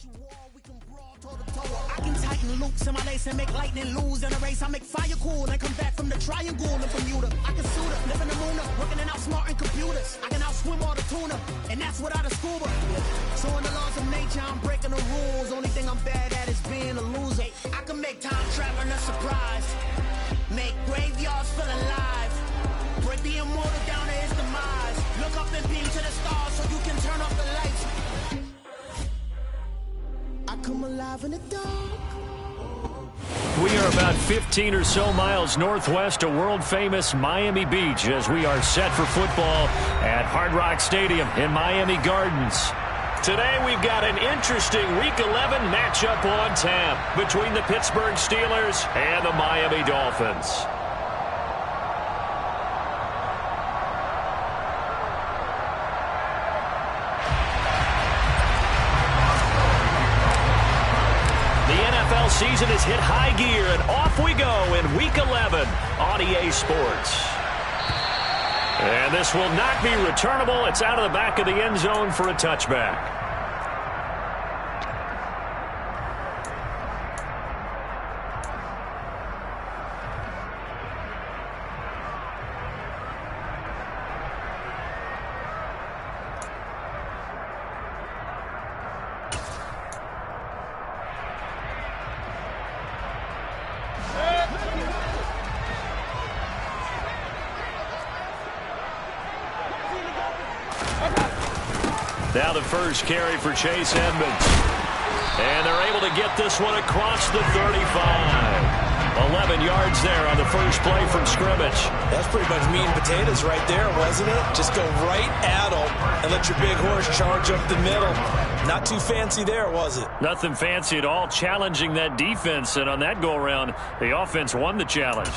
I can tighten loops in my lace and make lightning lose in a race. I make fire cool and come back from the triangle in Bermuda. I can suit up, live in the moon up, working and outsmarting computers. I can outswim all the tuna, and that's without a scuba. So in the laws of nature, I'm breaking the rules. Only thing I'm bad at is being a loser. I can make time traveling a surprise, make graveyards feel alive, break the immortal down to his demise. Look up and beam to the stars so you can turn off the lights. I come alive in the dark. We are about 15 or so miles northwest of world-famous Miami Beach as we are set for football at Hard Rock Stadium in Miami Gardens. Today we've got an interesting Week 11 matchup on tap between the Pittsburgh Steelers and the Miami Dolphins. Season has hit high gear, and off we go in Week 11 on EA Sports. And this will not be returnable. It's out of the back of the end zone for a touchback. Now the first carry for Chase Edmonds. And they're able to get this one across the 35. 11 yards there on the first play from scrimmage. That's pretty much meat and potatoes right there, wasn't it? Just go right at them and let your big horse charge up the middle. Not too fancy there, was it? Nothing fancy at all, challenging that defense. And on that go-around, the offense won the challenge.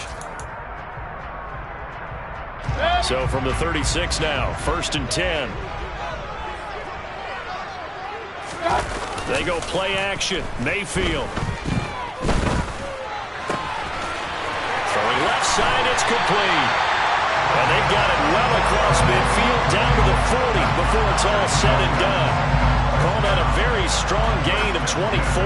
So from the 36 now, 1st and 10. They go play action. Mayfield. Throwing left side, it's complete. And they've got it well across midfield down to the 40 before it's all said and done. Call that a very strong gain of 24.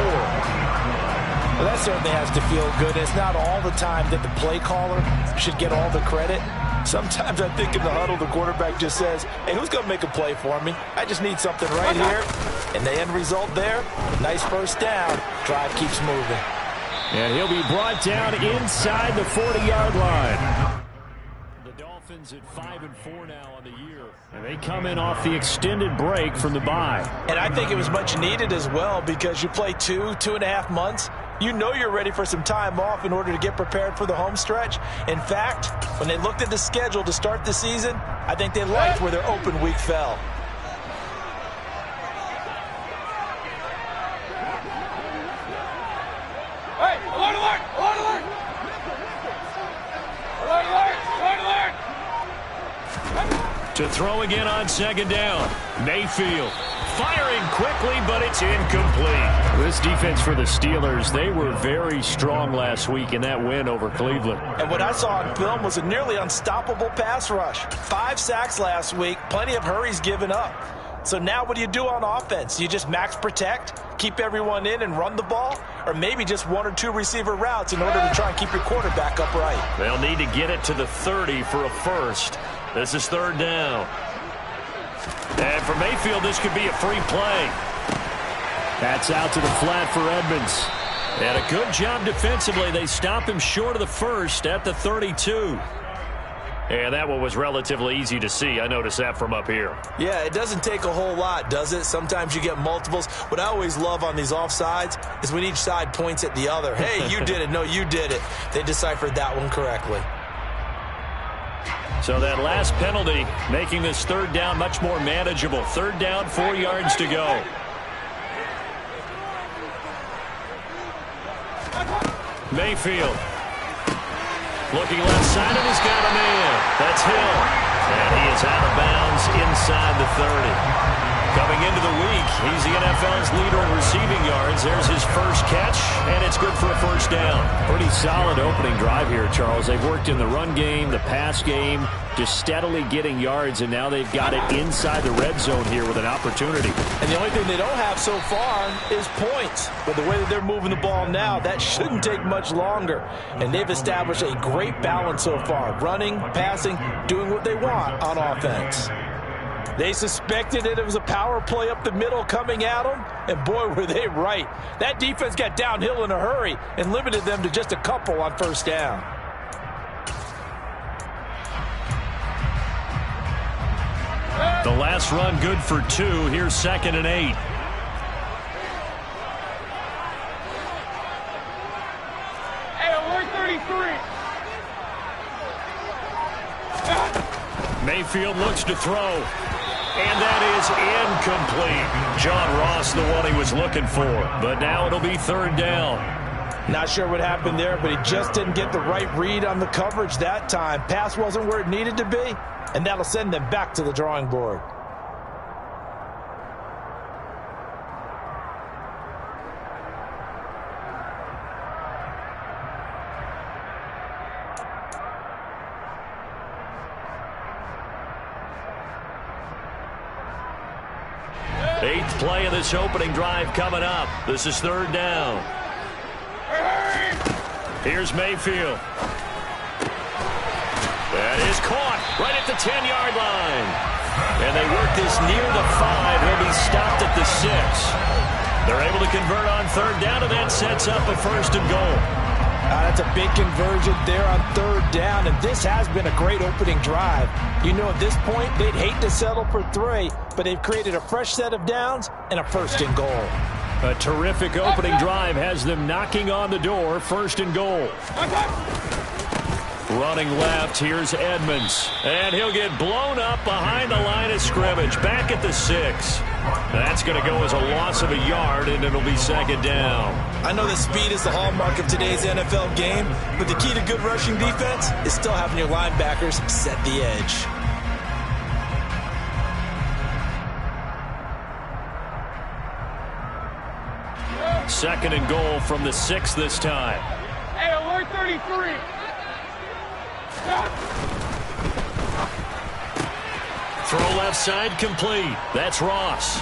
Well, that certainly has to feel good. It's not all the time that the play caller should get all the credit. Sometimes I think in the huddle, the quarterback just says, hey, who's going to make a play for me? I just need something right here. And the end result there, nice first down. Drive keeps moving. And he'll be brought down inside the 40-yard line. The Dolphins at 5-4 now on the year. And they come in off the extended break from the bye. And I think it was much needed as well because you play 2.5 months. You know you're ready for some time off in order to get prepared for the home stretch. In fact, when they looked at the schedule to start the season, I think they liked where their open week fell. Hey, alert, alert, alert, alert! Alert, alert, alert, alert! To throw again on 2nd down. Mayfield. Firing quickly, but it's incomplete. This defense for the Steelers, they were very strong last week in that win over Cleveland. And what I saw on film was a nearly unstoppable pass rush. 5 sacks last week, plenty of hurries given up. So now what do you do on offense? You just max protect, keep everyone in and run the ball? Or maybe just 1 or 2 receiver routes in order to try and keep your quarterback upright? They'll need to get it to the 30 for a first. This is 3rd down. And for Mayfield, this could be a free play. That's out to the flat for Edmonds. And a good job defensively. They stop him short of the first at the 32. And that one was relatively easy to see. I noticed that from up here. Yeah, it doesn't take a whole lot, does it? Sometimes you get multiples. What I always love on these offsides is when each side points at the other. Hey, you did it. No, you did it. They deciphered that one correctly. So that last penalty making this 3rd down much more manageable. 3rd down, 4 yards to go. Mayfield. Looking left side, and he's got a man. That's Hill. And he is out of bounds inside the 30. Coming into the week, he's the NFL's leader in receiving yards. There's his first catch, and it's good for a first down. Pretty solid opening drive here, Charles. They've worked in the run game, the pass game, just steadily getting yards, and now they've got it inside the red zone here with an opportunity. And the only thing they don't have so far is points. But the way that they're moving the ball now, that shouldn't take much longer. And they've established a great balance so far. Running, passing, doing what they want on offense. They suspected that it was a power play up the middle coming at them, and boy, were they right. That defense got downhill in a hurry and limited them to just a couple on first down. The last run good for 2. Here's 2nd and 8. Hey, alert 33. Mayfield looks to throw. And that is incomplete. John Ross, the one he was looking for. But now it'll be 3rd down. Not sure what happened there, but he just didn't get the right read on the coverage that time. Pass wasn't where it needed to be, and that'll send them back to the drawing board. Eighth play of this opening drive coming up. This is 3rd down. Here's Mayfield. That is caught right at the 10-yard line. And they work this near the 5. He'll be stopped at the 6. They're able to convert on 3rd down, and that sets up a 1st and goal. That's a big conversion there on 3rd down, and this has been a great opening drive. You know, at this point, they'd hate to settle for 3, but they've created a fresh set of downs and a 1st and goal. A terrific opening drive has them knocking on the door. 1st and goal. Running left, here's Edmonds. And he'll get blown up behind the line of scrimmage. Back at the 6. That's going to go as a loss of a yard, and it'll be 2nd down. I know that speed is the hallmark of today's NFL game, but the key to good rushing defense is still having your linebackers set the edge. Second and goal from the 6 this time. Hey, alert 33. Throw left side complete. That's Ross.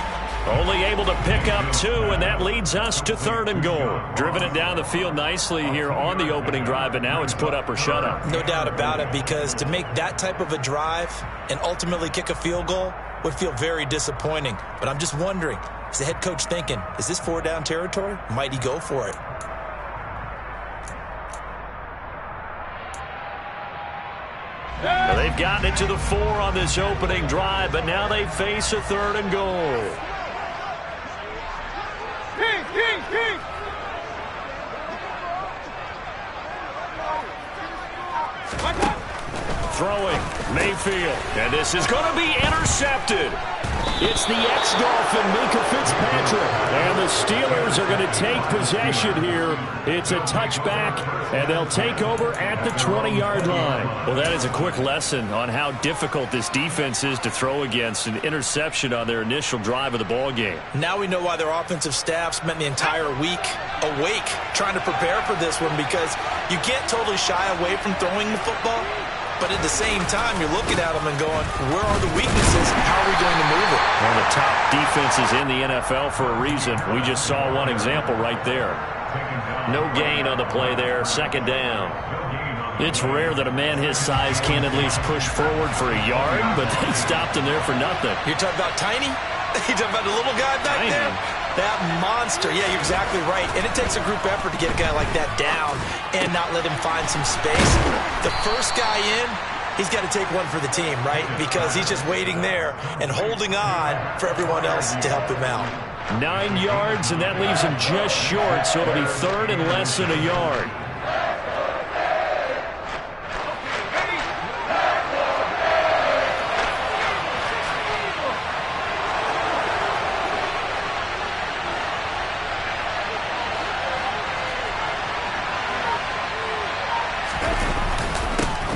Only able to pick up 2, and that leads us to 3rd and goal. Driven it down the field nicely here on the opening drive, but now it's put up or shut up. No doubt about it, because to make that type of a drive and ultimately kick a field goal would feel very disappointing. But I'm just wondering, is the head coach thinking, is this 4-down territory? Might he go for it? Well, they've gotten it to the 4 on this opening drive, but now they face a 3rd and goal. King. Throwing, Mayfield, and this is going to be intercepted. It's the ex-Dolphin, Minka Fitzpatrick, and the Steelers are going to take possession here. It's a touchback, and they'll take over at the 20-yard line. Well, that is a quick lesson on how difficult this defense is to throw against. An interception on their initial drive of the ball game. Now we know why their offensive staff spent the entire week awake trying to prepare for this one, because you can't totally shy away from throwing the football. But at the same time, you're looking at them and going, where are the weaknesses? How are we going to move it? One of the top defenses in the NFL for a reason. We just saw one example right there. No gain on the play there. 2nd down. It's rare that a man his size can at least push forward for a yard, but they stopped him there for nothing. You're talking about tiny? You're talking about the little guy back Tiny. there? That monster. Yeah, you're exactly right. And it takes a group effort to get a guy like that down and not let him find some space. The first guy in, he's got to take one for the team, right? Because he's just waiting there and holding on for everyone else to help him out. 9 yards, and that leaves him just short, so it'll be 3rd and less than a yard.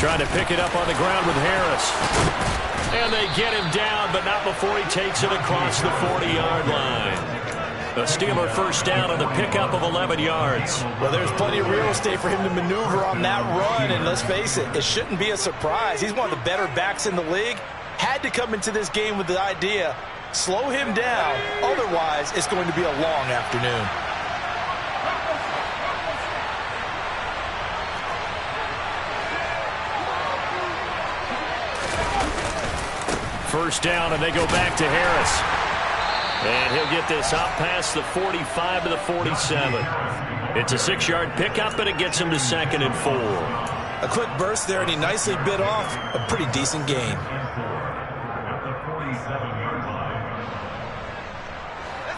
Trying to pick it up on the ground with Harris. And they get him down, but not before he takes it across the 40-yard line. A Steeler first down on the pickup of 11 yards. Well, there's plenty of real estate for him to maneuver on that run, and let's face it, it shouldn't be a surprise. He's one of the better backs in the league. Had to come into this game with the idea, slow him down, otherwise it's going to be a long afternoon. First down, and they go back to Harris. And he'll get this up past the 45 to the 47. It's a 6-yard pickup, and it gets him to 2nd and 4. A quick burst there, and he nicely bit off a pretty decent gain.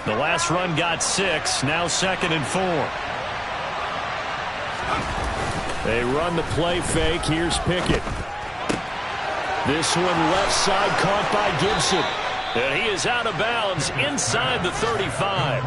The last run got 6, now 2nd and 4. They run the play fake. Here's Pickett. This one left side caught by Gibson. And he is out of bounds inside the 35.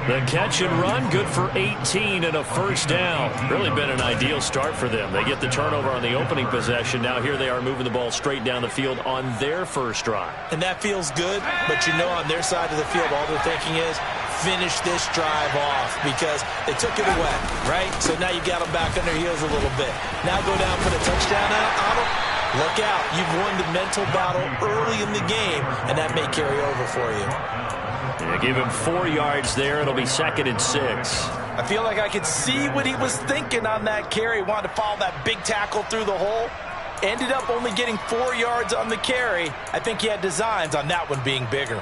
The catch and run, good for 18 and a first down. Really been an ideal start for them. They get the turnover on the opening possession. Now here they are moving the ball straight down the field on their first drive. And that feels good, but you know on their side of the field all they're thinking is finish this drive off because they took it away, right? So now you got them back on their heels a little bit. Now go down, put a touchdown on them. Look out. You've won the mental battle early in the game, and that may carry over for you. Yeah, give him 4 yards there. It'll be 2nd and 6. I feel like I could see what he was thinking on that carry. Wanted to follow that big tackle through the hole. Ended up only getting 4 yards on the carry. I think he had designs on that one being bigger.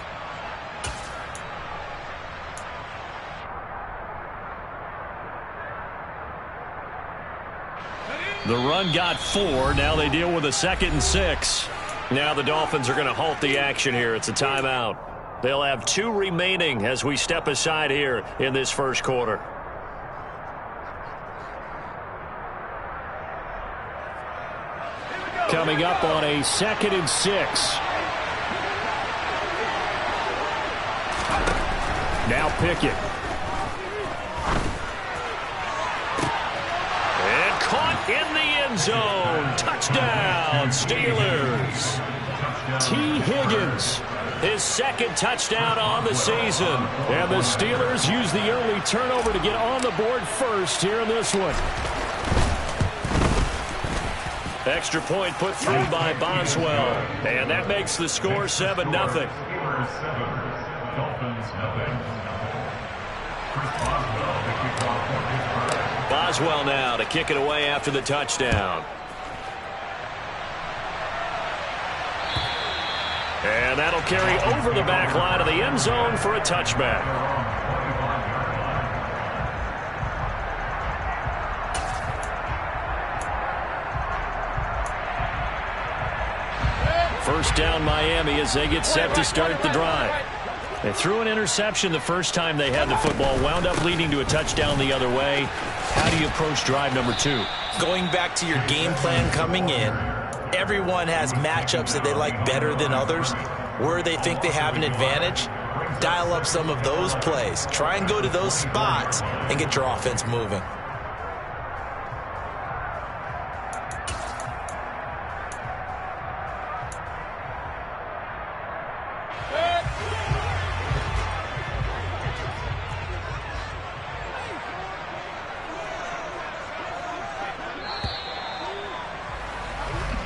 The run got 4. Now they deal with a 2nd and 6. Now the Dolphins are going to halt the action here. It's a timeout. They'll have 2 remaining as we step aside here in this first quarter. Coming up on a 2nd and 6. Now Pickett. In the end zone. Touchdown, Steelers. T. Higgins, his 2nd touchdown on the season. And the Steelers use the early turnover to get on the board first here in this one. Extra point put through by Boswell. And that makes the score 7-0. Boswell now to kick it away after the touchdown. And that'll carry over the back line of the end zone for a touchback. First down Miami as they get set to start the drive. They threw an interception the first time they had the football, wound up leading to a touchdown the other way. How do you approach drive number 2? Going back to your game plan coming in, everyone has matchups that they like better than others. Where they think they have an advantage, dial up some of those plays. Try and go to those spots and get your offense moving.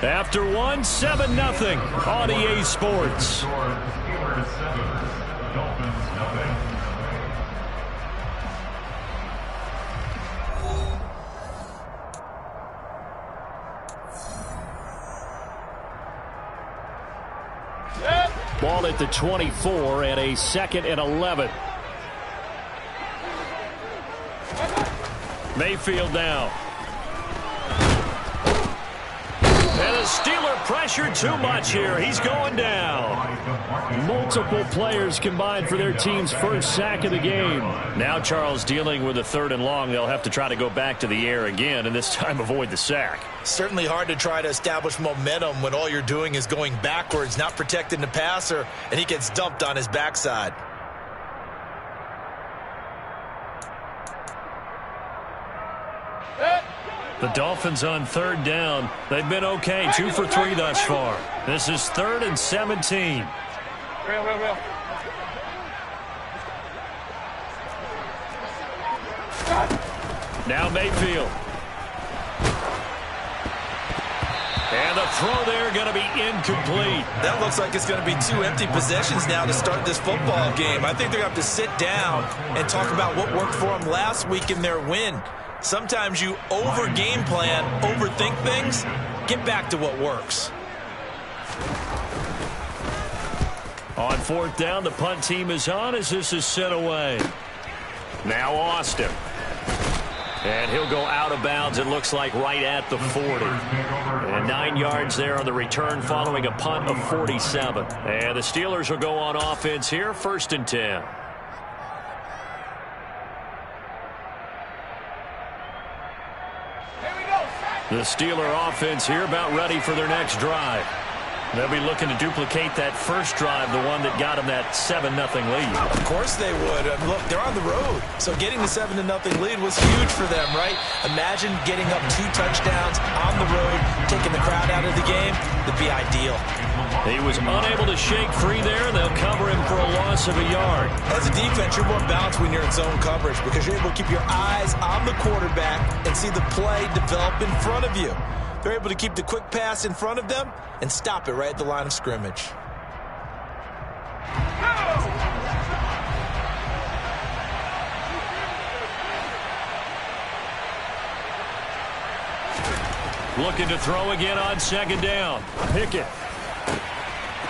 After 1, 7-0 on EA Sports. Ball at the 24 and a 2nd and 11. Mayfield now. And the Steeler pressure too much here. He's going down. Multiple players combined for their team's first sack of the game. Now Charles dealing with a 3rd and long. They'll have to try to go back to the air again and this time avoid the sack. Certainly hard to try to establish momentum when all you're doing is going backwards, not protecting the passer, and he gets dumped on his backside. The Dolphins on third down. They've been okay, 2 for 3 thus far. This is 3rd and 17. Real. Now Mayfield. And the throw there going to be incomplete. That looks like it's going to be 2 empty possessions now to start this football game. I think they're going to have to sit down and talk about what worked for them last week in their win. Sometimes you over-game plan, overthink things. Get back to what works. On 4th down, the punt team is on as this is sent away. Now Austin. And he'll go out of bounds, it looks like, right at the 40. And 9 yards there on the return following a punt of 47. And the Steelers will go on offense here, 1st and 10. The Steeler offense here about ready for their next drive. They'll be looking to duplicate that first drive, the one that got them that 7-0 lead. Of course they would. Look, they're on the road, so getting the 7-0 lead was huge for them, right? Imagine getting up 2 touchdowns on the road, taking the crowd out of the game. That'd be ideal. He was unable to shake free there. They'll cover him for a loss of a yard. As a defense, you're more balanced when you're in zone coverage because you're able to keep your eyes on the quarterback and see the play develop in front of you. They're able to keep the quick pass in front of them and stop it right at the line of scrimmage. Looking to throw again on 2nd down. Pickett.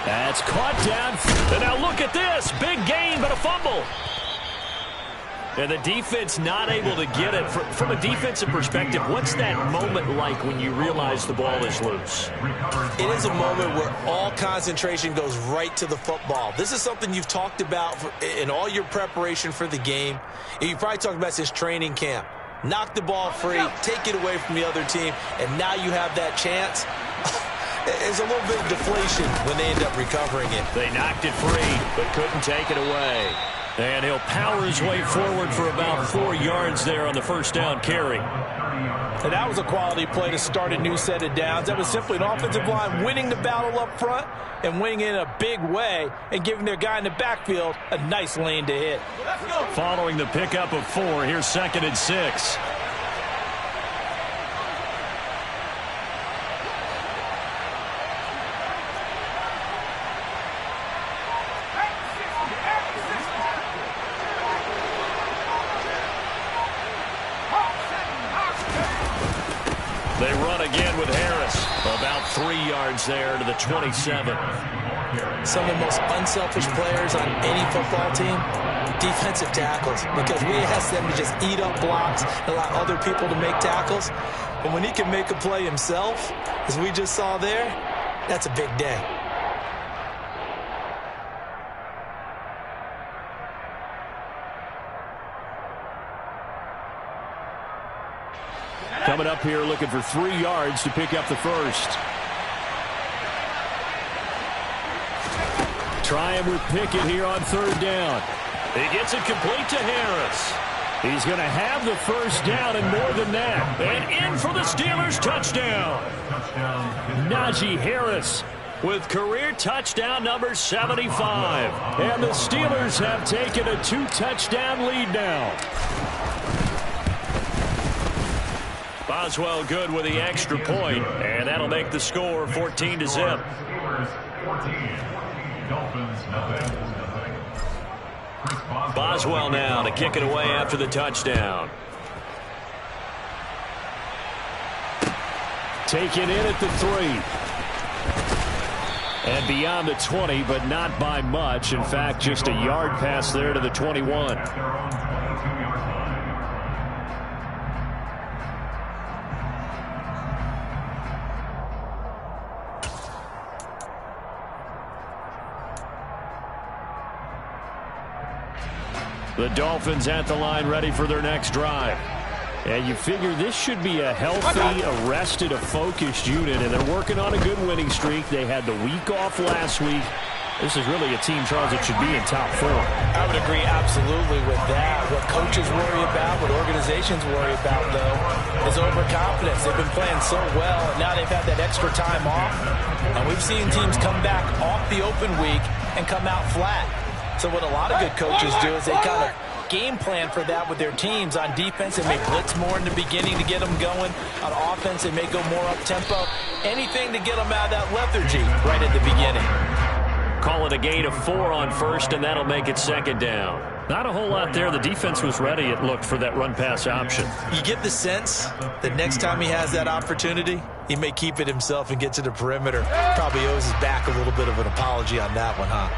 That's caught down. And now look at this. Big gain, but a fumble. And the defense not able to get it. From a defensive perspective, what's that moment like when you realize the ball is loose? It is a moment where all concentration goes right to the football. This is something you've talked about in all your preparation for the game. And you probably talked about since training camp. Knock the ball free, take it away from the other team, and now you have that chance. There's a little bit of deflation when they end up recovering it. They knocked it free, but couldn't take it away. And he'll power his way forward for about 4 yards there on the 1st down carry. And that was a quality play to start a new set of downs. That was simply an offensive line winning the battle up front and winning in a big way and giving their guy in the backfield a nice lane to hit. Following the pickup of 4, here's 2nd and 6. They run again with Harris. About 3 yards there to the 27. Some of the most unselfish players on any football team, defensive tackles, because we ask them to just eat up blocks and allow other people to make tackles. But when he can make a play himself, as we just saw there, that's a big day. Coming up here looking for 3 yards to pick up the first. Trying with Pickett here on 3rd down. He gets it complete to Harris. He's going to have the first down and more than that. And in for the Steelers touchdown. Najee Harris with career touchdown number 75. And the Steelers have taken a 2-touchdown lead now. Boswell good with the extra point, and that'll make the score 14-0. Boswell now to kick it away after the touchdown. Taken in at the 3. And beyond the 20, but not by much. In fact, just a yard pass there to the 21. The Dolphins at the line ready for their next drive. And you figure this should be a healthy, arrested, a focused unit, and they're working on a good winning streak. They had the week off last week. This is really a team, Charles, that should be in top 4. I would agree absolutely with that. What coaches worry about, what organizations worry about, though, is overconfidence. They've been playing so well, and now they've had that extra time off. And we've seen teams come back off the open week and come out flat. So what a lot of good coaches do is they kind of game plan for that with their teams. On defense, they may blitz more in the beginning to get them going. On offense, they may go more up-tempo. Anything to get them out of that lethargy right at the beginning. Call it a gain of 4 on first, and that'll make it second down. Not a whole lot there. The defense was ready, it looked, for that run-pass option. You get the sense that next time he has that opportunity, he may keep it himself and get to the perimeter. Probably owes his back a little bit of an apology on that one, huh?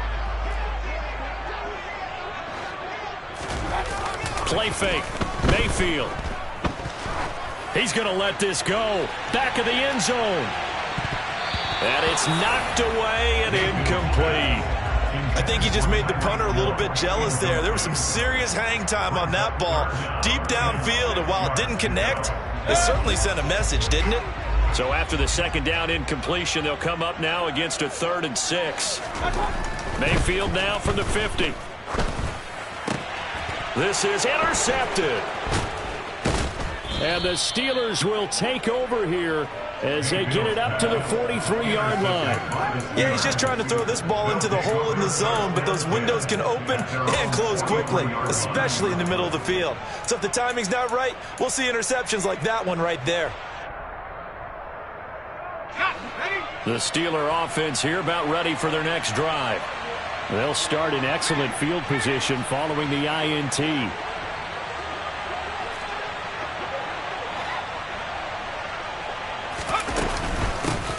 Play fake. Mayfield. He's going to let this go. Back of the end zone. And it's knocked away and incomplete. I think he just made the punter a little bit jealous there. There was some serious hang time on that ball. Deep downfield, and while it didn't connect, it certainly sent a message, didn't it? So after the second down incompletion, they'll come up now against a 3rd and 6. Mayfield now from the 50. This is intercepted. And the Steelers will take over here as they get it up to the 43-yard line. Yeah, he's just trying to throw this ball into the hole in the zone, but those windows can open and close quickly, especially in the middle of the field. So if the timing's not right, we'll see interceptions like that one right there. The Steeler offense here about ready for their next drive. They'll start in excellent field position following the INT.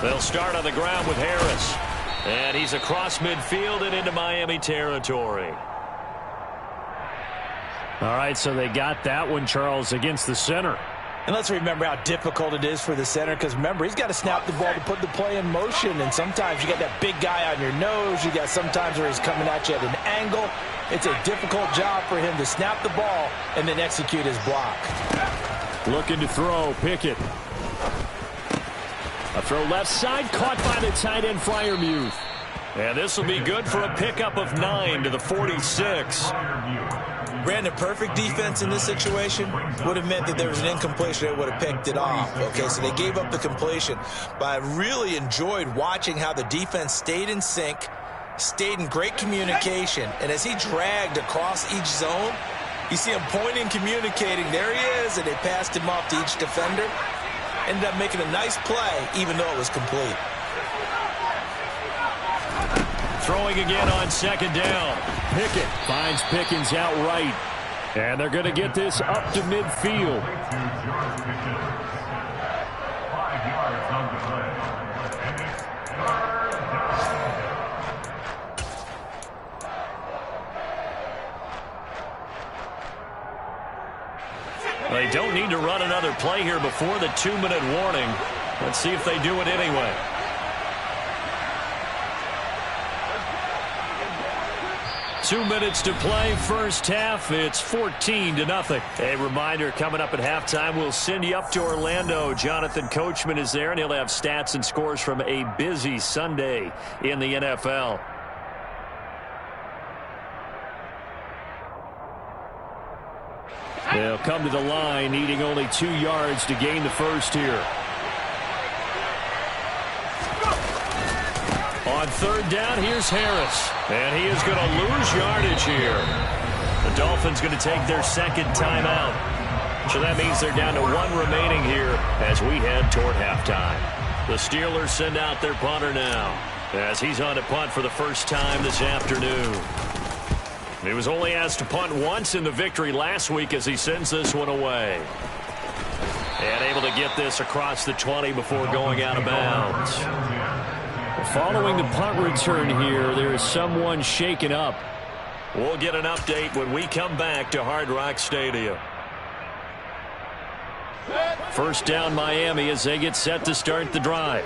They'll start on the ground with Harris. And he's across midfield and into Miami territory. All right, so they got that one, Charles, against the center. And let's remember how difficult it is for the center, because remember, he's got to snap the ball to put the play in motion, and sometimes you got that big guy on your nose. You got sometimes where he's coming at you at an angle. It's a difficult job for him to snap the ball and then execute his block. Looking to throw, Pickett. A throw left side, caught by the tight end Freiermuth. And this will be good for a pickup of 9 to the 46. Brandon, perfect defense in this situation would have meant that there was an incompletion. They would have picked it off. Okay, so they gave up the completion. But I really enjoyed watching how the defense stayed in sync, stayed in great communication. And as he dragged across each zone, you see him pointing, communicating. There he is, and they passed him off to each defender. Ended up making a nice play, even though it was complete. Throwing again on second down. Pickett finds Pickens outright. And they're going to get this up to midfield. They don't need to run another play here before the 2-minute warning. Let's see if they do it anyway. Two minutes to play, first half. It's 14-0. A reminder, coming up at halftime, we'll send you up to Orlando. Jonathan Coachman is there, and he'll have stats and scores from a busy Sunday in the NFL. They'll come to the line, needing only 2 yards to gain the first here. On third down, here's Harris. And he is going to lose yardage here. The Dolphins going to take their second timeout. So that means they're down to 1 remaining here as we head toward halftime. The Steelers send out their punter now as he's on to punt for the first time this afternoon. He was only asked to punt once in the victory last week as he sends this one away. And able to get this across the 20 before going out of bounds. Following the punt return here, there is someone shaken up. We'll get an update when we come back to Hard Rock Stadium. First down Miami as they get set to start the drive.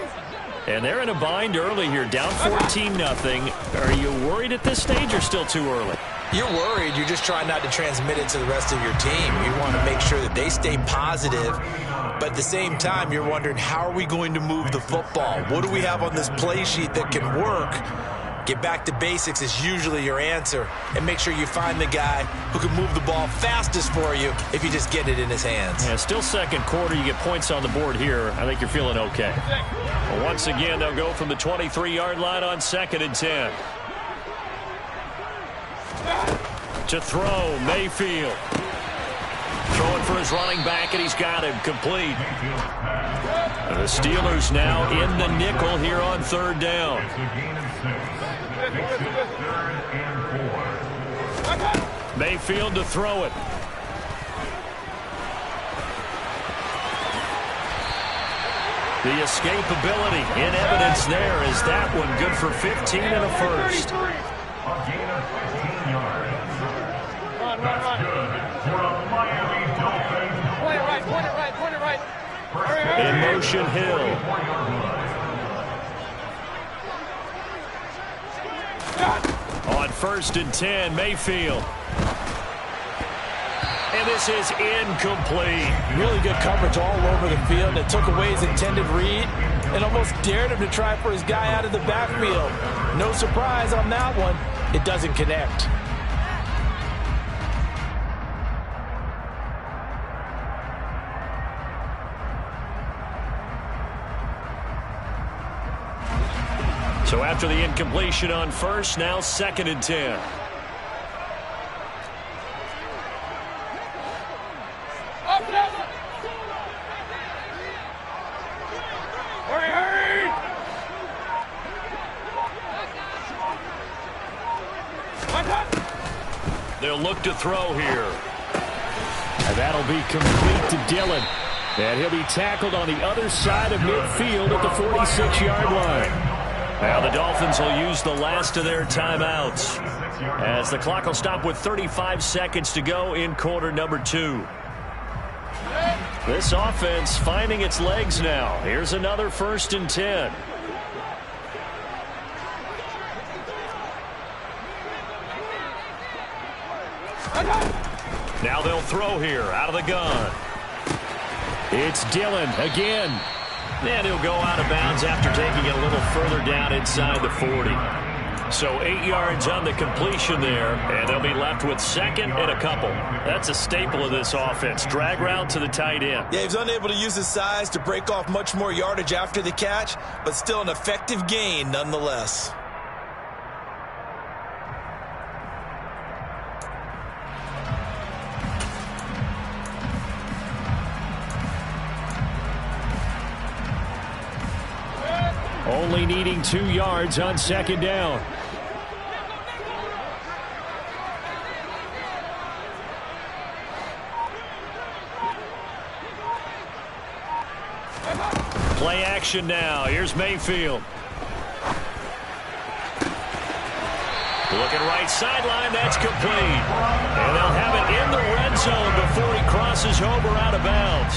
And they're in a bind early here, down 14-0. Are you worried at this stage or still too early? You're worried. You're just trying not to transmit it to the rest of your team. You want to make sure that they stay positive. But at the same time, you're wondering, how are we going to move the football? What do we have on this play sheet that can work Get back to basics is usually your answer, and make sure you find the guy who can move the ball fastest for you if you just get it in his hands. Yeah, still second quarter. You get points on the board here. I think you're feeling okay. Well, once again, they'll go from the 23-yard line on 2nd and 10. To throw, Mayfield. Throwing for his running back, and he's got him complete. The Steelers now in the nickel here on 3rd down. Mayfield to throw it. The escapability in evidence there is that one good for 15 and a first. A gain of 15 yards. That's good for a Miami Dolphins. Point it right, point it right, point it right. In motion, Hill. On 1st and 10, Mayfield. And this is incomplete. Really good coverage all over the field. It took away his intended read and almost dared him to try for his guy out of the backfield. No surprise on that one. It doesn't connect. So after the incompletion on 1st, now 2nd and 10. They'll look to throw here. And that'll be complete to Dillon. And he'll be tackled on the other side of midfield at the 46-yard line. Now the Dolphins will use the last of their timeouts as the clock will stop with 35 seconds to go in quarter number 2. This offense finding its legs now. Here's another 1st and 10. Now they'll throw here out of the gun. It's Dillon again. And he'll go out of bounds after taking it a little further down inside the 40. So 8 yards on the completion there, and they'll be left with 2nd and a couple. That's a staple of this offense. Drag route to the tight end. Yeah, he was unable to use his size to break off much more yardage after the catch, but still an effective gain nonetheless. Only needing 2 yards on 2nd down. Play action now. Here's Mayfield. Looking right sideline. That's complete. And they'll have it in the red zone before he crosses over out of bounds.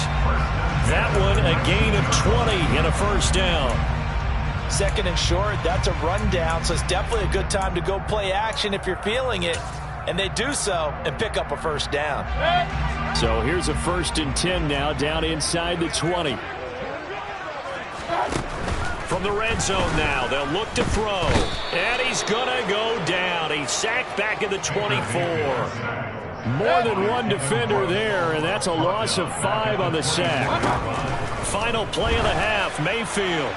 That one a gain of 20 and a 1st down. 2nd and short, that's a rundown, so it's definitely a good time to go play action if you're feeling it. And they do so and pick up a 1st down. So here's a 1st and 10 now down inside the 20. From the red zone now, they'll look to throw. And he's going to go down. He's sacked back at the 24. More than one defender there, and that's a loss of 5 on the sack. Final play of the half, Mayfield.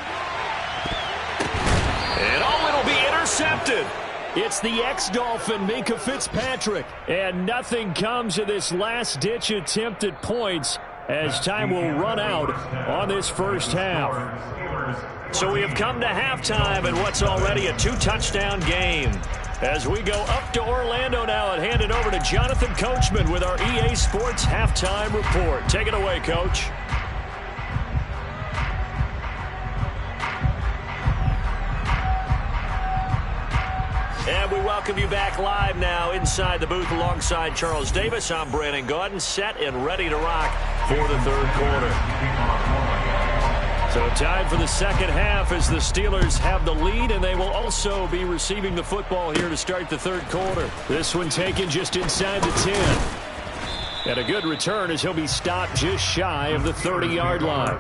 And it'll be intercepted. It's the ex-Dolphin, Minkah Fitzpatrick. And nothing comes of this last-ditch attempt at points as time will run out on this first half. So we have come to halftime in what's already a 2-touchdown game. As we go up to Orlando now and hand it over to Jonathan Coachman with our EA Sports Halftime Report. Take it away, Coach. And we welcome you back live now inside the booth alongside Charles Davis. I'm Brandon Gaudin, set and ready to rock for the 3rd quarter. So time for the 2nd half as the Steelers have the lead, and they will also be receiving the football here to start the 3rd quarter. This one taken just inside the 10. And a good return as he'll be stopped just shy of the 30-yard line.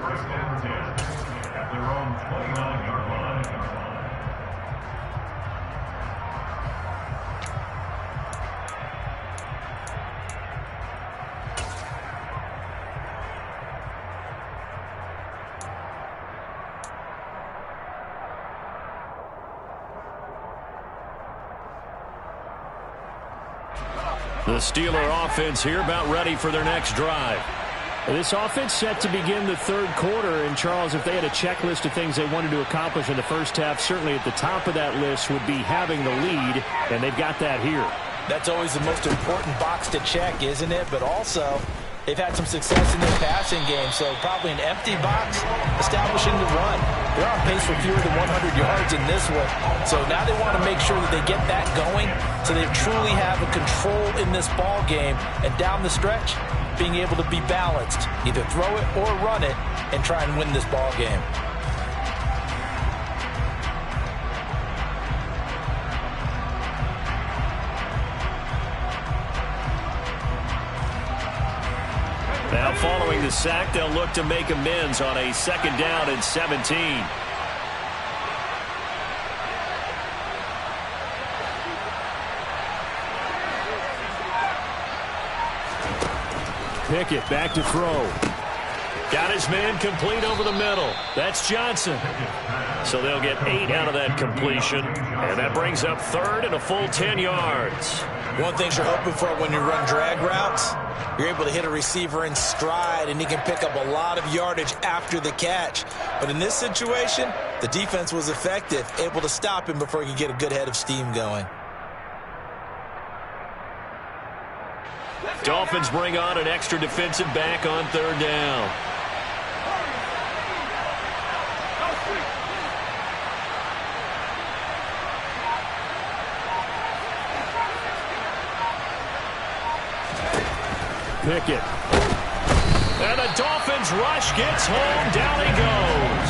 The Steeler offense here about ready for their next drive. This offense set to begin the third quarter. And, Charles, if they had a checklist of things they wanted to accomplish in the first half, certainly at the top of that list would be having the lead, and they've got that here. That's always the most important box to check, isn't it? But also, they've had some success in their passing game, so probably an empty box establishing the run. They're on pace for fewer than 100 yards in this one. So now they want to make sure that they get that going so they truly have a control in this ball game. And down the stretch, being able to be balanced, either throw it or run it, and try and win this ball game. Now following the sack, they'll look to make amends on a 2nd down and 17. Pickett back to throw. Got his man complete over the middle. That's Johnson. So they'll get 8 out of that completion. And that brings up 3rd and a full 10 yards. One thing you're hoping for when you run drag routes, you're able to hit a receiver in stride, and he can pick up a lot of yardage after the catch. But in this situation, the defense was effective, able to stop him before he could get a good head of steam going. Dolphins bring on an extra defensive back on 3rd down. Pickett. And the Dolphins rush gets home. Down he goes.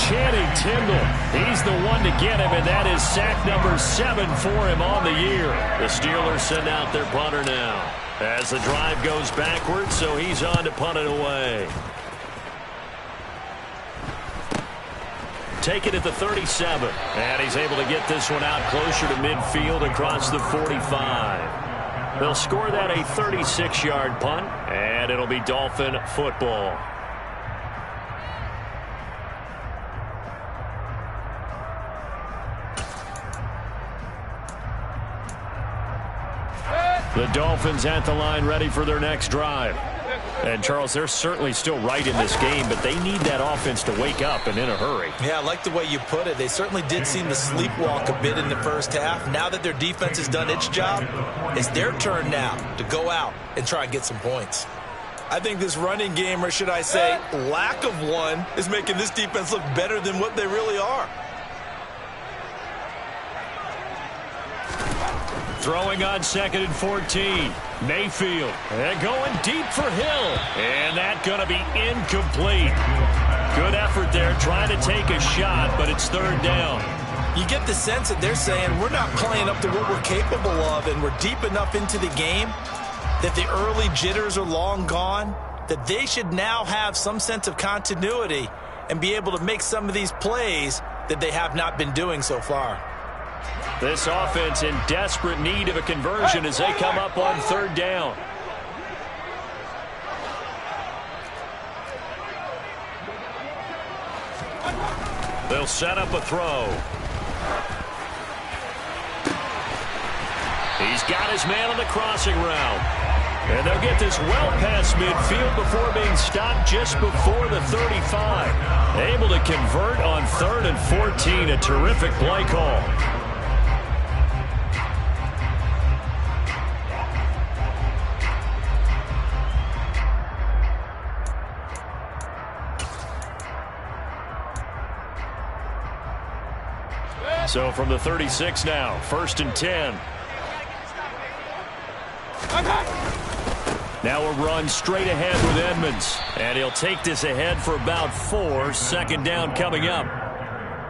Channing Tindall. He's the one to get him, and that is sack number 7 for him on the year. The Steelers send out their punter now as the drive goes backwards, so he's on to punt it away. Take it at the 37, and he's able to get this one out closer to midfield across the 45. They'll score that a 36-yard punt, and it'll be Dolphin football. The Dolphins at the line ready for their next drive. And, Charles, they're certainly still right in this game, but they need that offense to wake up and in a hurry. Yeah, I like the way you put it. They certainly did seem to sleepwalk a bit in the first half. Now that their defense has done its job, it's their turn now to go out and try and get some points. I think this running game, or should I say lack of one, is making this defense look better than what they really are. Throwing on 2nd and 14. Mayfield. And going deep for Hill. And that's going to be incomplete. Good effort there trying to take a shot, but it's 3rd down. You get the sense that they're saying we're not playing up to what we're capable of, and we're deep enough into the game that the early jitters are long gone, that they should now have some sense of continuity and be able to make some of these plays that they have not been doing so far. This offense in desperate need of a conversion as they come up on 3rd down. They'll set up a throw. He's got his man on the crossing route. And they'll get this well past midfield before being stopped just before the 35. Able to convert on 3rd and 14. A terrific play call. So from the 36 now, 1st and 10. Now a run straight ahead with Edmonds. And he'll take this ahead for about 4. 2nd down coming up.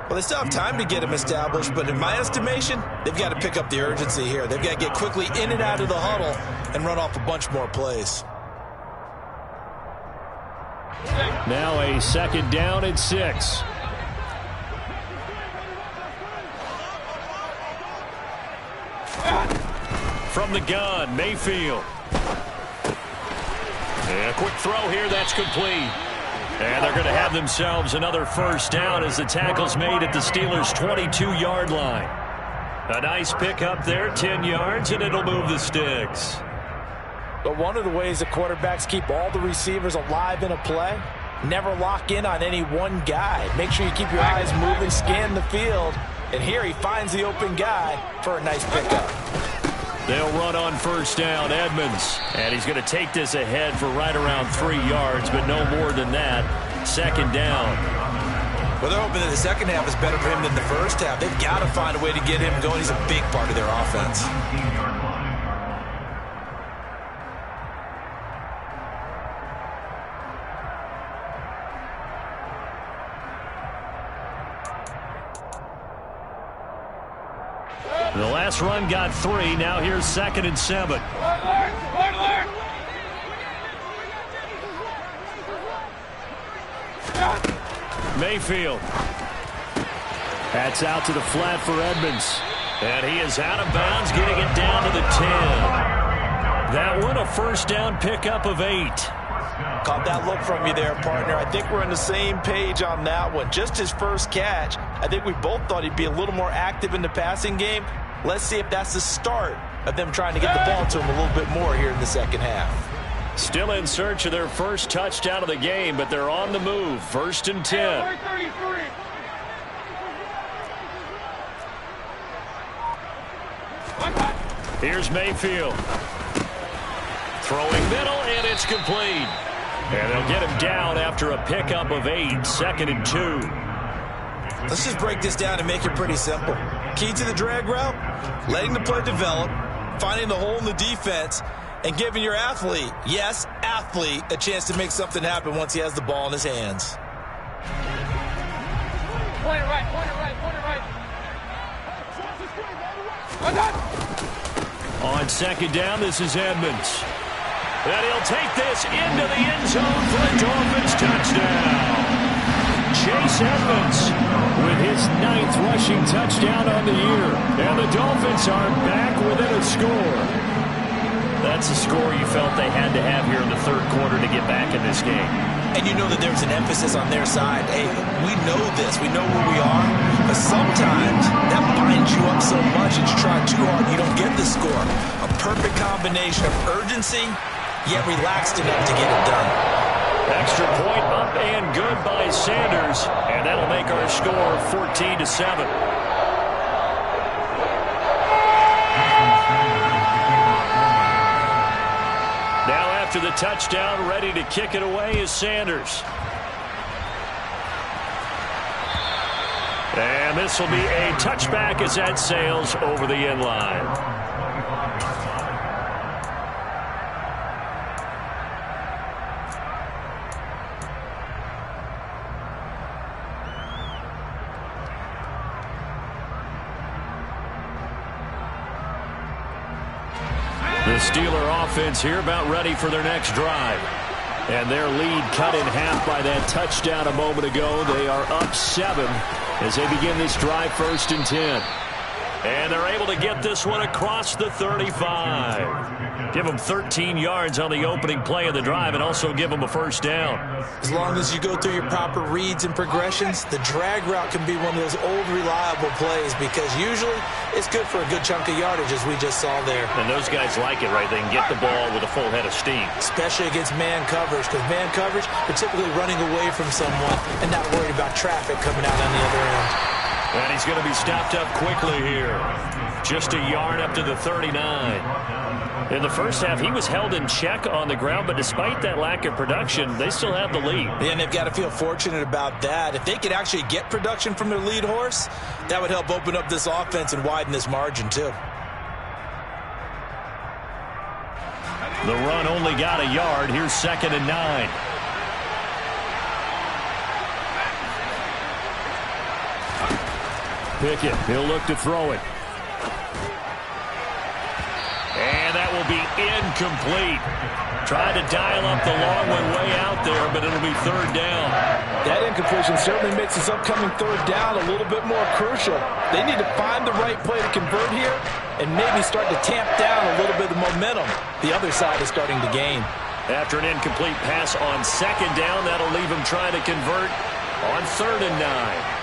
Well, they still have time to get him established, but in my estimation, they've got to pick up the urgency here. They've got to get quickly in and out of the huddle and run off a bunch more plays. Now a 2nd down and 6. From the gun, Mayfield. And a quick throw here, that's complete. And they're going to have themselves another 1st down as the tackle's made at the Steelers' 22-yard line. A nice pickup there, 10 yards, and it'll move the sticks. But one of the ways the quarterbacks keep all the receivers alive in a play, never lock in on any one guy. Make sure you keep your eyes moving, scan the field, and here he finds the open guy for a nice pickup. They'll run on first down, Edmonds. And he's going to take this ahead for right around 3 yards, but no more than that. Second down. Well, they're hoping that the second half is better for him than the first half. They've got to find a way to get him going. He's a big part of their offense. The last run got 3. Now here's 2nd and 7. Mayfield. That's out to the flat for Edmonds. And he is out of bounds, getting it down to the 10. That one a first down pickup of 8. Caught that look from you there, partner. I think we're on the same page on that one. Just his first catch. I think we both thought he'd be a little more active in the passing game. Let's see if that's the start of them trying to get the ball to him a little bit more here in the second half. Still in search of their first touchdown of the game, but they're on the move. 1st and 10. Here's Mayfield. Throwing middle, and it's complete. And they'll get him down after a pickup of 8. 2nd and 2. Let's just break this down and make it pretty simple. Key to the drag route, letting the play develop, finding the hole in the defense, and giving your athlete, yes, athlete, a chance to make something happen once he has the ball in his hands. Point it right, point it right, point it right. On 2nd down, this is Edmonds. And he'll take this into the end zone for a Dolphins touchdown. Chase Edmonds with his 9th rushing touchdown on the year. And the Dolphins are back within a score. That's a score you felt they had to have here in the 3rd quarter to get back in this game. And you know that there's an emphasis on their side. Hey, we know this. We know where we are. But sometimes that binds you up so much that you try too hard and you don't get the score. A perfect combination of urgency, yet relaxed enough to get it done. Extra point up and good by Sanders. And that'll make our score 14-7. Now after the touchdown, ready to kick it away is Sanders. And this will be a touchback as that sails over the end line. The Steeler offense here about ready for their next drive. And their lead cut in half by that touchdown a moment ago. They are up 7 as they begin this drive, 1st and 10. And they're able to get this one across the 35. Give them 13 yards on the opening play of the drive and also give them a first down. As long as you go through your proper reads and progressions, the drag route can be one of those old reliable plays because usually it's good for a good chunk of yardage as we just saw there. And those guys like it, right? They can get the ball with a full head of steam. Especially against man coverage because man coverage, they're typically running away from someone and not worried about traffic coming out on the other end. And he's going to be stopped up quickly here. Just a yard up to the 39. In the first half, he was held in check on the ground, but despite that lack of production, they still have the lead. And they've got to feel fortunate about that. If they could actually get production from their lead horse, that would help open up this offense and widen this margin too. The run only got a yard. Here's 2nd and 9. Pickett, he'll look to throw it. And that will be incomplete. Tried to dial up the long one way out there, but it'll be 3rd down. That incompletion certainly makes this upcoming 3rd down a little bit more crucial. They need to find the right play to convert here and maybe start to tamp down a little bit of momentum. The other side is starting to gain. After an incomplete pass on 2nd down, that'll leave him trying to convert on 3rd and 9.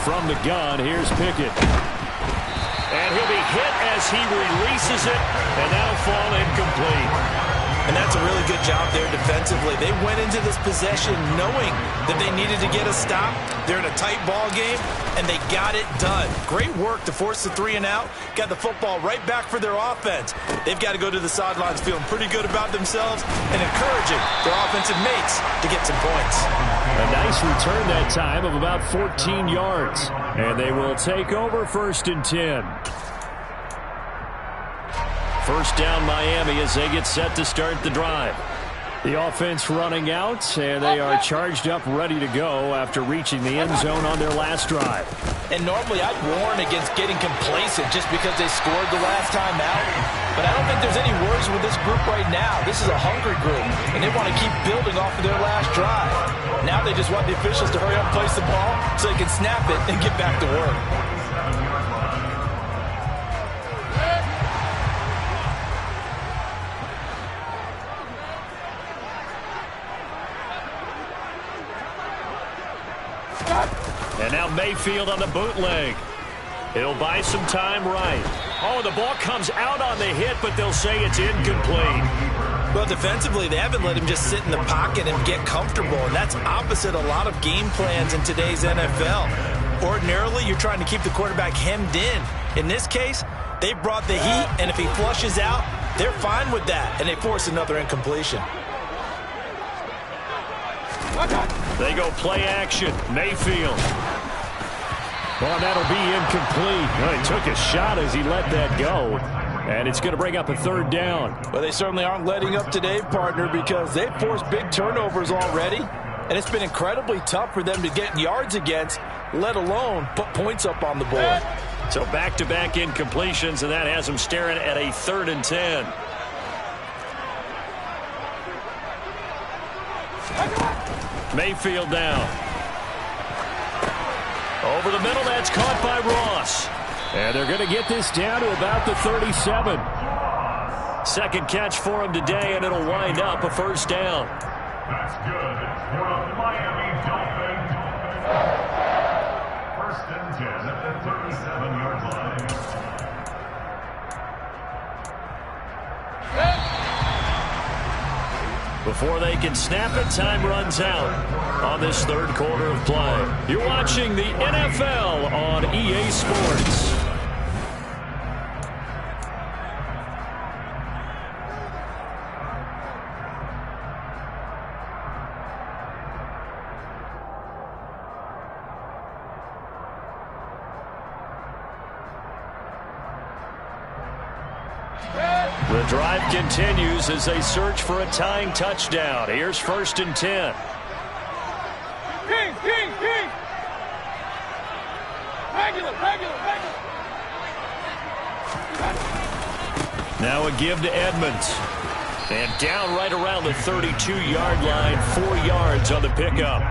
from the gun. Here's Pickett. And he'll be hit as he releases it, and that'll fall incomplete. And that's a really good job there defensively. They went into this possession knowing that they needed to get a stop. They're in a tight ball game, and they got it done. Great work to force the 3 and out. Got the football right back for their offense. They've got to go to the sidelines feeling pretty good about themselves and encouraging their offensive mates to get some points. A nice return that time of about 14 yards. And they will take over 1st and 10. First down Miami as they get set to start the drive. The offense running out, and they are charged up, ready to go after reaching the end zone on their last drive. And normally I'd warn against getting complacent just because they scored the last time out. But I don't think there's any worries with this group right now. This is a hungry group, and they want to keep building off of their last drive. Now they just want the officials to hurry up and place the ball so they can snap it and get back to work. And now Mayfield on the bootleg. He'll buy some time right. Oh, the ball comes out on the hit, but they'll say it's incomplete. Well, defensively, they haven't let him just sit in the pocket and get comfortable, and that's opposite a lot of game plans in today's NFL. Ordinarily, you're trying to keep the quarterback hemmed in. In this case, they brought the heat, and if he flushes out, they're fine with that, and they force another incompletion. They go play action. Mayfield. Well, that'll be incomplete. Well, he took a shot as he let that go. And it's going to bring up a 3rd down. Well, they certainly aren't letting up today, partner, because they've forced big turnovers already. And it's been incredibly tough for them to get yards against, let alone put points up on the board. So back-to-back incompletions, and that has them staring at a 3rd and 10. Mayfield down. Over the middle, that's caught by Ross. And they're going to get this down to about the 37. Second catch for him today, and it'll wind up a 1st down. That's good for the Miami Dolphins. 1st and 10 at the 37-yard line. Before they can snap it, time runs out on this 3rd quarter of play. You're watching the NFL on EA Sports. The drive continues as they search for a tying touchdown. Here's 1st and 10. King. Regular. Now a give to Edmonds. And down right around the 32-yard line, 4 yards on the pickup.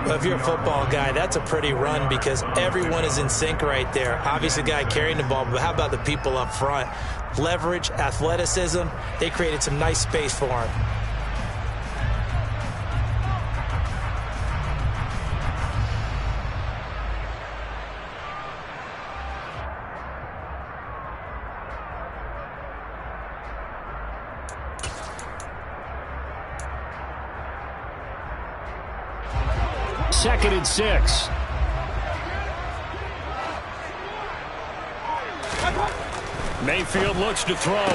Well, if you're a football guy, that's a pretty run because everyone is in sync right there. Obviously, the guy carrying the ball, but how about the people up front? Leverage, athleticism, they created some nice space for him. Second and 6. Mayfield looks to throw.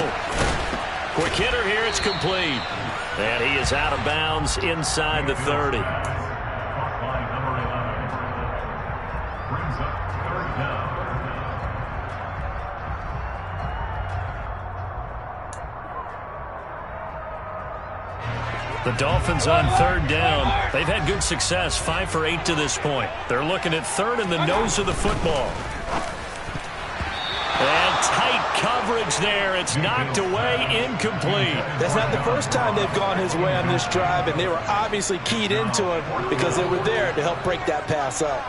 Quick hitter here, it's complete. And he is out of bounds inside the 30. The Dolphins on 3rd down. They've had good success, 5 for 8 to this point. They're looking at 3rd in the nose of the football. And tight coverage there. It's knocked away, incomplete. That's not the first time they've gone his way on this drive, and they were obviously keyed into him because they were there to help break that pass up.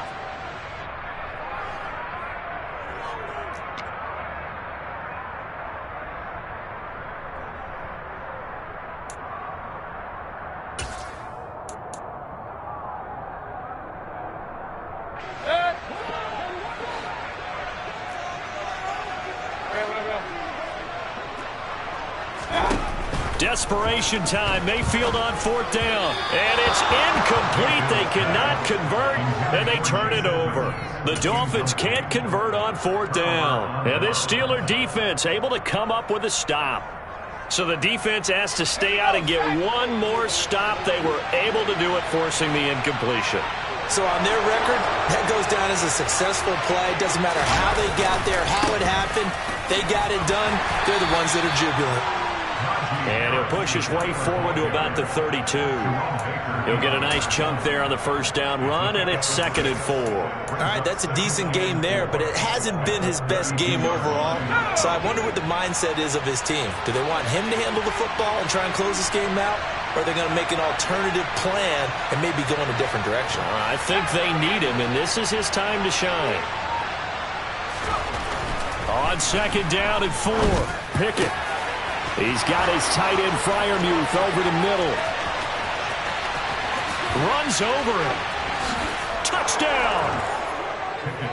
desperation time. Mayfield on 4th down. And it's incomplete. They cannot convert, and they turn it over. The Dolphins can't convert on 4th down. And this Steeler defense able to come up with a stop. So the defense has to stay out and get one more stop. They were able to do it, forcing the incompletion. So on their record, that goes down as a successful play. Doesn't matter how they got there, how it happened. They got it done. They're the ones that are jubilant. And he'll push his way forward to about the 32. He'll get a nice chunk there on the 1st down run, and it's 2nd and 4. All right, that's a decent game there, but it hasn't been his best game overall. So I wonder what the mindset is of his team. Do they want him to handle the football and try and close this game out? Or are they going to make an alternative plan and maybe go in a different direction? I think they need him, and this is his time to shine. On 2nd down and 4, Pickett. He's got his tight end Freiermuth over the middle. Runs over him. Touchdown!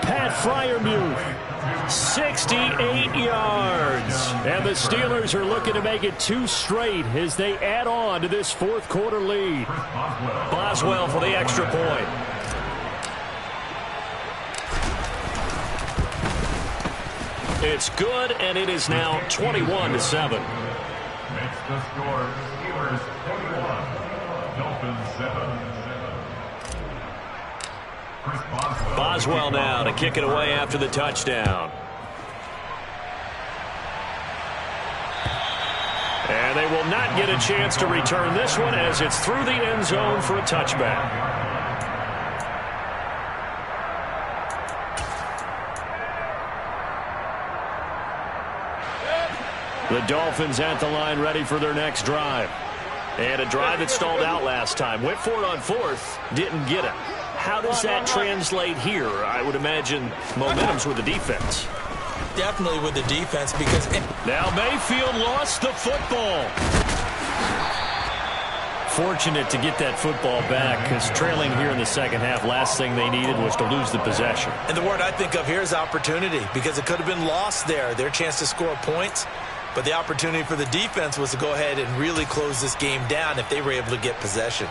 Pat Freiermuth, 68 yards. And the Steelers are looking to make it 2 straight as they add on to this 4th quarter lead. Boswell for the extra point. It's good, and it is now 21-7. Makes the score Steelers 21, Dolphins 7. Boswell now to kick it away after the touchdown. And they will not get a chance to return this one as it's through the end zone for a touchback. The Dolphins at the line ready for their next drive. And a drive that stalled out last time. Went for it on 4th, didn't get it. How does that translate here? I would imagine momentum's with the defense. Definitely with the defense because... Now Mayfield lost the football. Fortunate to get that football back because trailing here in the 2nd half, last thing they needed was to lose the possession. And the word I think of here is opportunity because it could have been lost there. Their chance to score points. But the opportunity for the defense was to go ahead and really close this game down if they were able to get possession.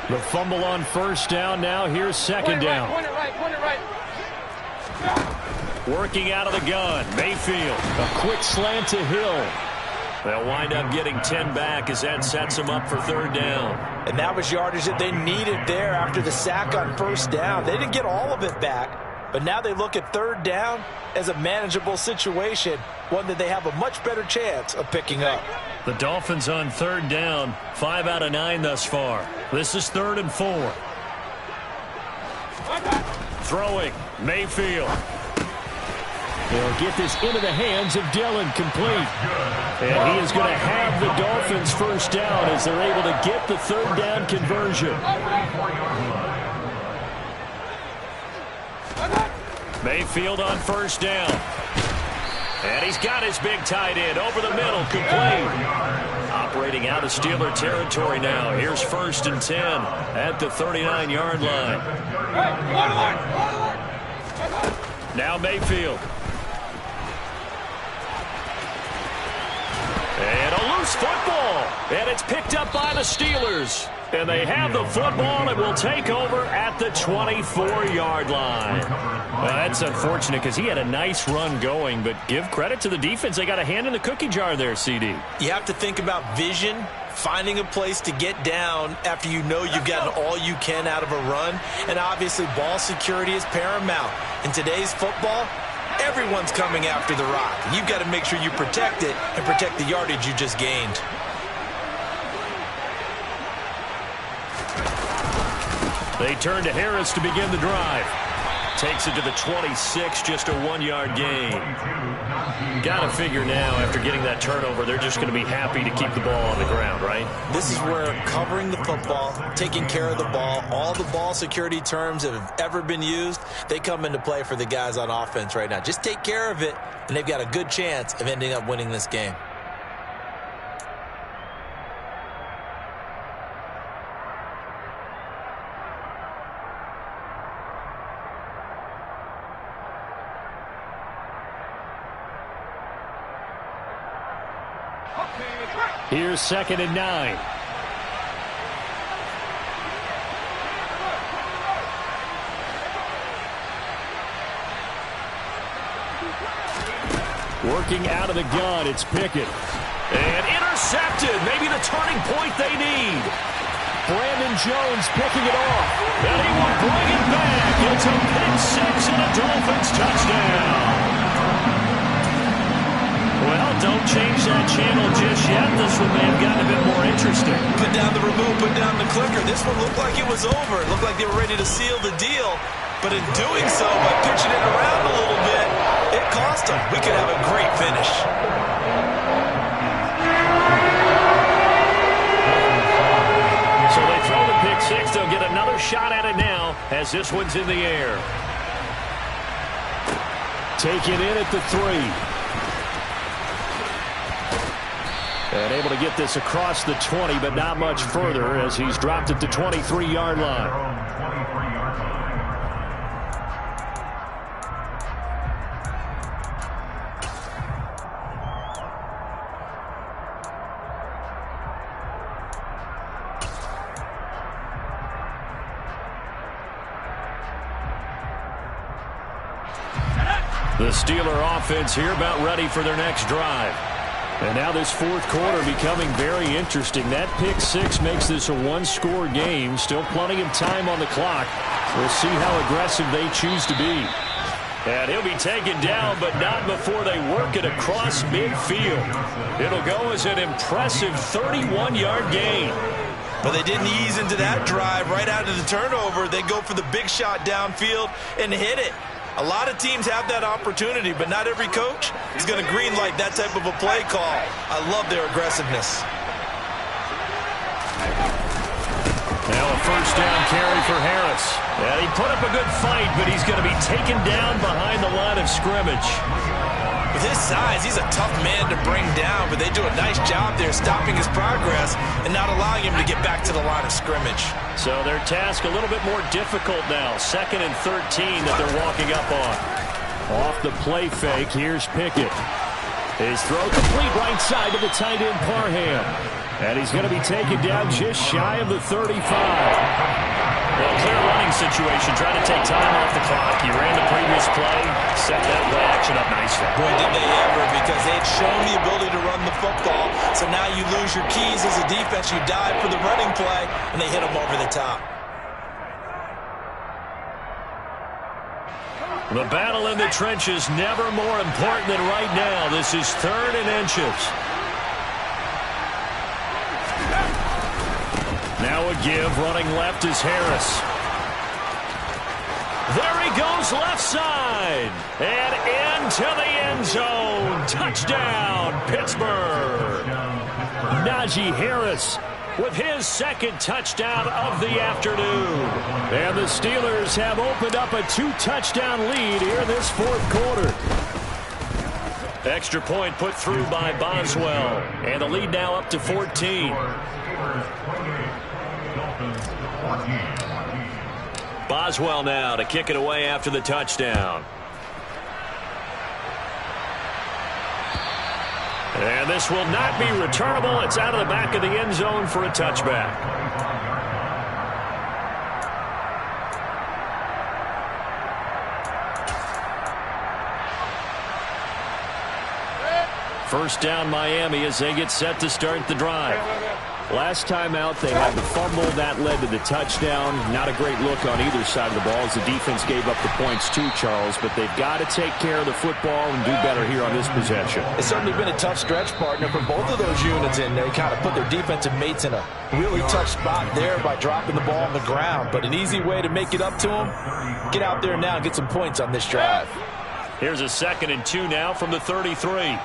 The fumble on 1st down. Now here's 2nd down. Point it right. Working out of the gun. Mayfield. A quick slant to Hill. They'll wind up getting 10 back as that sets them up for 3rd down. And that was yardage that they needed there after the sack on 1st down. They didn't get all of it back. But now they look at 3rd down as a manageable situation, one that they have a much better chance of picking up. The Dolphins on 3rd down, 5 out of 9 thus far. This is 3rd and 4. Throwing, Mayfield. They'll get this into the hands of Dillon, complete. And he is going to have the Dolphins 1st down as they're able to get the 3rd down conversion. Mayfield on 1st down. And he's got his big tight end over the middle, complete. Operating out of Steeler territory now. Here's 1st and 10 at the 39-yard line. Now Mayfield. And a loose football. And it's picked up by the Steelers. And they have the football and will take over at the 24-yard line. Well, that's unfortunate because he had a nice run going, but give credit to the defense. They got a hand in the cookie jar there, CD. You have to think about vision, finding a place to get down after you know you've gotten all you can out of a run. And obviously, ball security is paramount. In today's football, everyone's coming after the rock. You've got to make sure you protect it and protect the yardage you just gained. They turn to Harris to begin the drive. Takes it to the 26, just a 1-yard gain. Got to figure now, after getting that turnover, they're just going to be happy to keep the ball on the ground, right? This is where covering the football, taking care of the ball, all the ball security terms that have ever been used, they come into play for the guys on offense right now. Just take care of it, and they've got a good chance of ending up winning this game. Here's 2nd and 9. Working out of the gun, it's Pickett. And intercepted. Maybe the turning point they need. Brandon Jones picking it off. And he will bring it back. It's a pick six and a Dolphins touchdown. Well, don't change that channel just yet. This one may have gotten a bit more interesting. Put down the remote, put down the clicker. This one looked like it was over. It looked like they were ready to seal the deal. But in doing so, by pitching it around a little bit, it cost them. We could have a great finish. So they throw the pick six. They'll get another shot at it now as this one's in the air. Taken in at the 3. And able to get this across the 20, but not much further as he's dropped it to 23-yard line. The Steeler offense here about ready for their next drive. And now this fourth quarter becoming very interesting. That pick six makes this a one-score game. Still plenty of time on the clock. We'll see how aggressive they choose to be. And he'll be taken down, but not before they work it across midfield. It'll go as an impressive 31-yard gain. But they didn't ease into that drive right out of the turnover. They go for the big shot downfield and hit it. A lot of teams have that opportunity, but not every coach is going to greenlight that type of a play call. I love their aggressiveness. Now a first down carry for Harris. And he put up a good fight, but he's going to be taken down behind the line of scrimmage. With his size, he's a tough man to bring down, but they do a nice job there stopping his progress and not allowing him to get back to the line of scrimmage. So their task a little bit more difficult now. 2nd and 13 that they're walking up on. Off the play fake, here's Pickett. His throw complete right side to the tight end Parham. And he's going to be taken down just shy of the 35. Well, clear running situation, trying to take time off the clock. He ran the previous play, set that play action up nicely. Boy, did they ever, because they had shown the ability to run the football. So now you lose your keys as a defense. You dive for the running play, and they hit them over the top. The battle in the trenches never more important than right now. This is 3rd and inches. Now a give, running left is Harris. There he goes left side. And into the end zone. Touchdown, Pittsburgh. Najee Harris with his 2nd touchdown of the afternoon. And the Steelers have opened up a 2-touchdown lead here in this fourth quarter. Extra point put through by Boswell. And the lead now up to 14. Boswell now to kick it away after the touchdown. And this will not be returnable. It's out of the back of the end zone for a touchback. First down Miami as they get set to start the drive. Last time out, they had the fumble. That led to the touchdown. Not a great look on either side of the ball as the defense gave up the points too, Charles. But they've got to take care of the football and do better here on this possession. It's certainly been a tough stretch, partner, for both of those units, and they kind of put their defensive mates in a really tough spot there by dropping the ball on the ground. But an easy way to make it up to them, get out there now and get some points on this drive. Here's a 2nd and 2 now from the 33.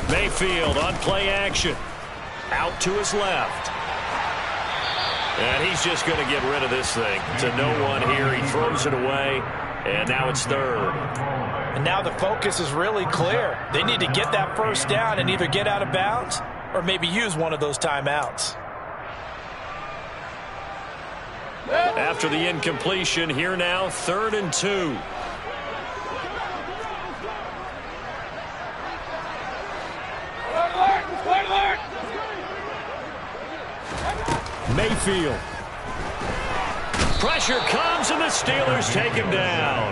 Mayfield on play action. Out to his left. And he's just going to get rid of this thing to no one here. He throws it away, and now it's 3rd. And now the focus is really clear. They need to get that first down and either get out of bounds or maybe use one of those timeouts. After the incompletion, here now, 3rd and 2. Mayfield. Pressure comes, and the Steelers take him down.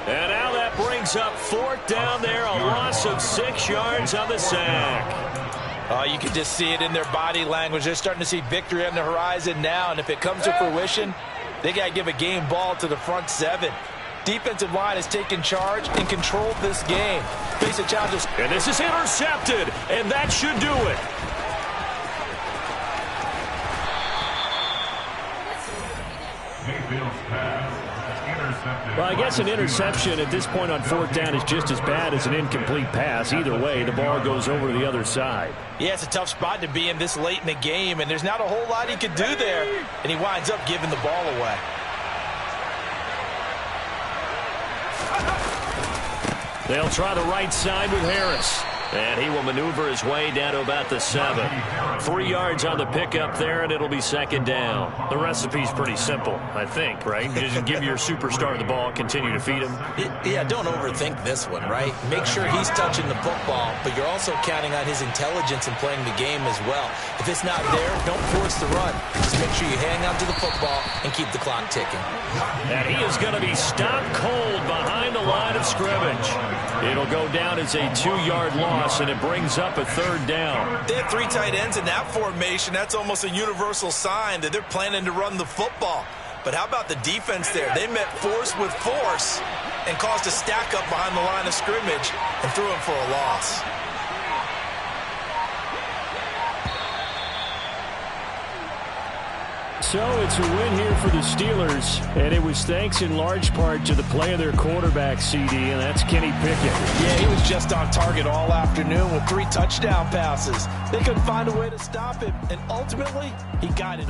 And now that brings up 4th down there, a loss of 6 yards on the sack. You can just see it in their body language. They're starting to see victory on the horizon now, and if it comes to fruition, they got to give a game ball to the front 7. Defensive line has taken charge and controlled this game. Face a challenge. And this is intercepted, and that should do it. Mayfield's pass intercepted. Well, I guess an interception at this point on 4th down is just as bad as an incomplete pass. Either way, the ball goes over to the other side. Yeah, it's a tough spot to be in this late in the game, and there's not a whole lot he could do there, and he winds up giving the ball away. They'll try the right side with Harris. And he will maneuver his way down to about the 7. 3 yards on the pickup there, and it'll be 2nd down. The recipe's pretty simple, I think, right? Just give your superstar the ball, continue to feed him. Yeah, don't overthink this one, right? Make sure he's touching the football, but you're also counting on his intelligence in playing the game as well. If it's not there, don't force the run. Just make sure you hang on to the football and keep the clock ticking. And he is going to be stopped cold behind the line of scrimmage. It'll go down as a 2-yard loss, and it brings up a 3rd down. They have 3 tight ends in that formation. That's almost a universal sign that they're planning to run the football. But how about the defense there? They met force with force and caused a stack up behind the line of scrimmage and threw him for a loss. So it's a win here for the Steelers, and it was thanks in large part to the play of their quarterback, CD, and that's Kenny Pickett. Yeah, he was just on target all afternoon with 3 touchdown passes. They couldn't find a way to stop him, and ultimately, he got it.